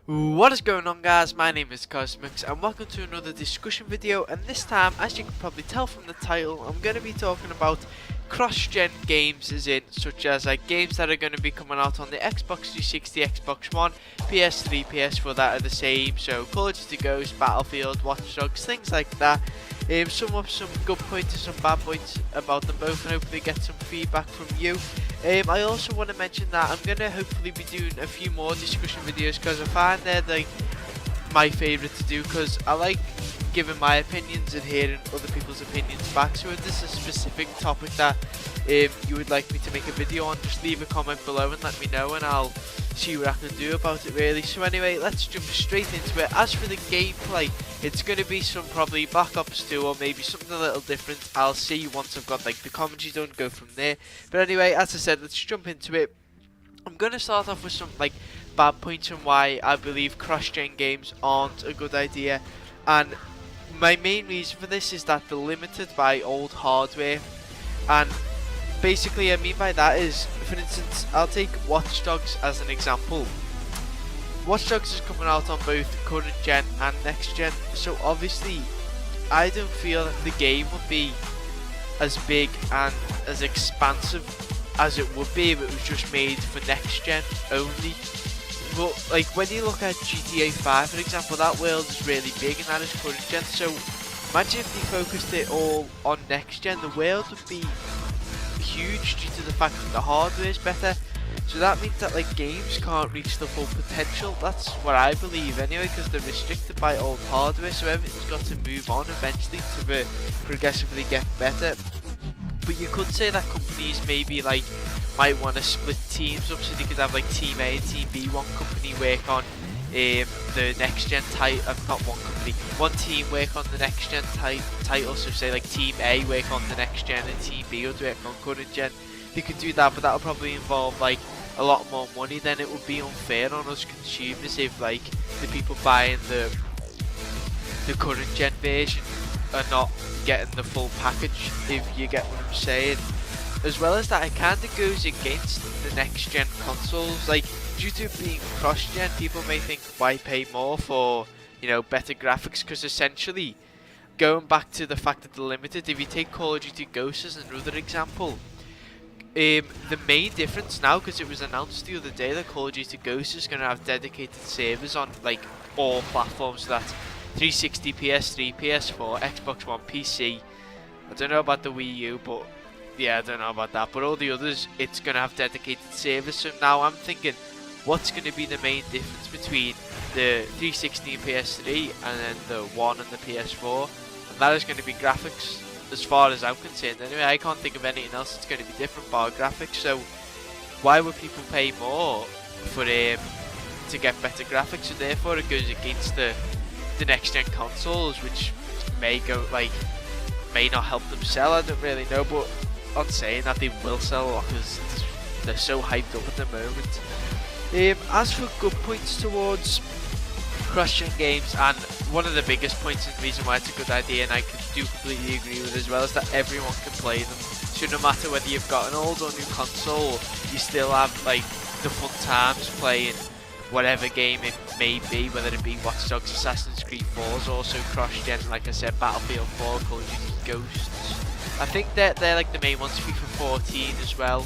What is going on, guys? My name is Cosmix and welcome to another discussion video, and this time, as you can probably tell from the title, I'm going to be talking about cross-gen games, as in such as like games that are going to be coming out on the Xbox 360, Xbox One, PS3, PS4 that are the same. So Call of Duty Ghosts, Battlefield, Watch Dogs, things like that. Some have some good points and some bad points about them both, and hopefully get some feedback from you. I also want to mention that I'm going to hopefully be doing a few more discussion videos, because I find they're like my favourite to do, because I like giving my opinions and hearing other people's opinions back. So if there's a specific topic that you would like me to make a video on, just leave a comment below and let me know, and I'll see what I can do about it really. So anyway, let's jump straight into it. As for the gameplay, it's going to be some probably Black Ops 2 or maybe something a little different. I'll see once I've got like the commentary done, go from there. But anyway, as I said, let's jump into it. I'm going to start off with some like bad points and why I believe cross-gen games aren't a good idea. And my main reason for this is that they're limited by old hardware. And basically I mean by that is, for instance, I'll take Watch Dogs as an example. Watch Dogs is coming out on both current gen and next gen, so obviously I don't feel that the game would be as big and as expansive as it would be if it was just made for next gen only. But like when you look at GTA 5 for example, that world is really big and that is current gen, so imagine if they focused it all on next gen, the world would be huge due to the fact that the hardware is better. So that means that like games can't reach the full potential. That's what I believe anyway, because they're restricted by old hardware, so everything's got to move on eventually to progressively get better. But you could say that companies maybe like might want to split teams up, so they could have like Team A and Team B. One company work on the next gen title, not one company, one team work on the next gen title, so say like Team A work on the next gen and Team B would work on current gen. They could do that, but that would probably involve like a lot more money. Then it would be unfair on us consumers if like the people buying the current gen version are not getting the full package, if you get what I'm saying. As well as that, it kind of goes against the next gen consoles. Like, due to it being cross gen, people may think, why pay more for, you know, better graphics? Because essentially, going back to the fact that they're limited, if you take Call of Duty Ghosts as another example, the main difference now, because it was announced the other day that Call of Duty Ghosts is going to have dedicated servers on like all platforms, so that's 360, PS3, PS4, Xbox One, PC. I don't know about the Wii U, but yeah, I don't know about that. But all the others, it's going to have dedicated servers. So now I'm thinking, what's going to be the main difference between the 360 and PS3 and then the One and the PS4? And that is going to be graphics, as far as I'm concerned. Anyway, I can't think of anything else that's going to be different bar graphics. So why would people pay more for to get better graphics? So therefore it goes against the next gen consoles, which may not help them sell. I don't really know, but on saying that, they will sell a lot because they're so hyped up at the moment. As for good points towards cross-gen games, and one of the biggest points and reason why it's a good idea, and I do completely agree with as well, is that everyone can play them. So no matter whether you've got an old or new console, you still have like the fun times playing whatever game it may be, whether it be Watch Dogs, Assassin's Creed 4 is also cross-gen, like I said, Battlefield 4, Call of Duty Ghosts. I think that they're like the main ones. FIFA 14 as well.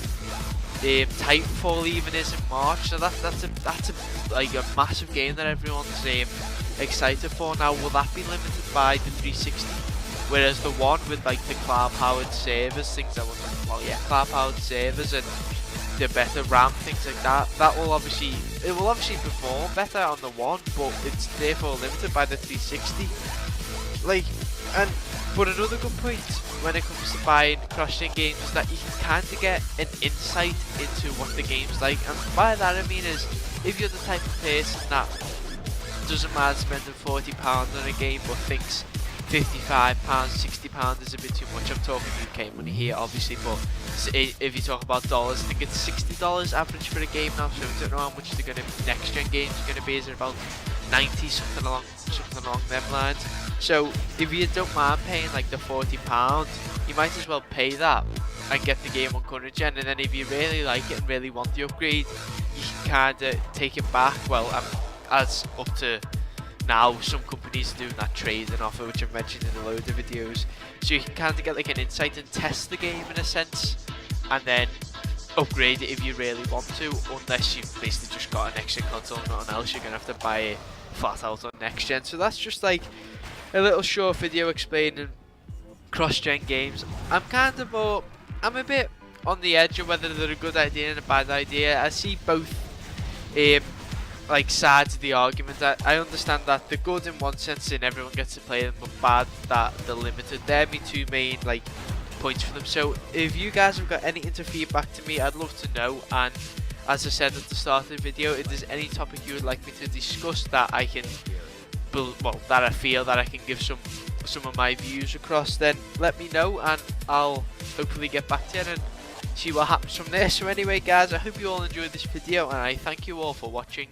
Titanfall even is in March, so that's a like a massive game that everyone's excited for. Now, will that be limited by the 360? Whereas the one with like the cloud-powered servers, things that cloud-powered servers and the better RAM, things like that, it will obviously perform better on the one, but it's therefore limited by the 360. But another good point when it comes to buying cross-gen games is that you can kind of get an insight into what the game's like, and by that I mean is, if you're the type of person that doesn't mind spending £40 on a game but thinks £55, £60 is a bit too much. I'm talking UK money here obviously, but if you talk about dollars, I think it's $60 average for a game now, so I don't know how much they're going to next gen games are going to be. Is it about 90, something along them lines? So if you don't mind paying like the £40, you might as well pay that and get the game on current gen, and then if you really like it and really want the upgrade, you can kind of take it back. Well, as up to now some companies are doing that trading offer, which I've mentioned in a load of videos, so you can kind of get like an insight and test the game in a sense, and then upgrade it if you really want to, unless you've basically just got a next gen console and nothing else. You're gonna have to buy it flat out on next gen. So that's just like a little short video explaining cross gen games. I'm a bit on the edge of whether they're a good idea and a bad idea. I see both like sides of the argument. I understand that they're good in one sense and everyone gets to play them, but bad that they're limited. They're my two main like points for them. So if you guys have got anything to feedback to me, I'd love to know. And as I said at the start of the video, if there's any topic you would like me to discuss that I can that I feel that I can give some of my views across, then let me know and I'll hopefully get back to you and see what happens from there. So anyway guys, I hope you all enjoyed this video and I thank you all for watching.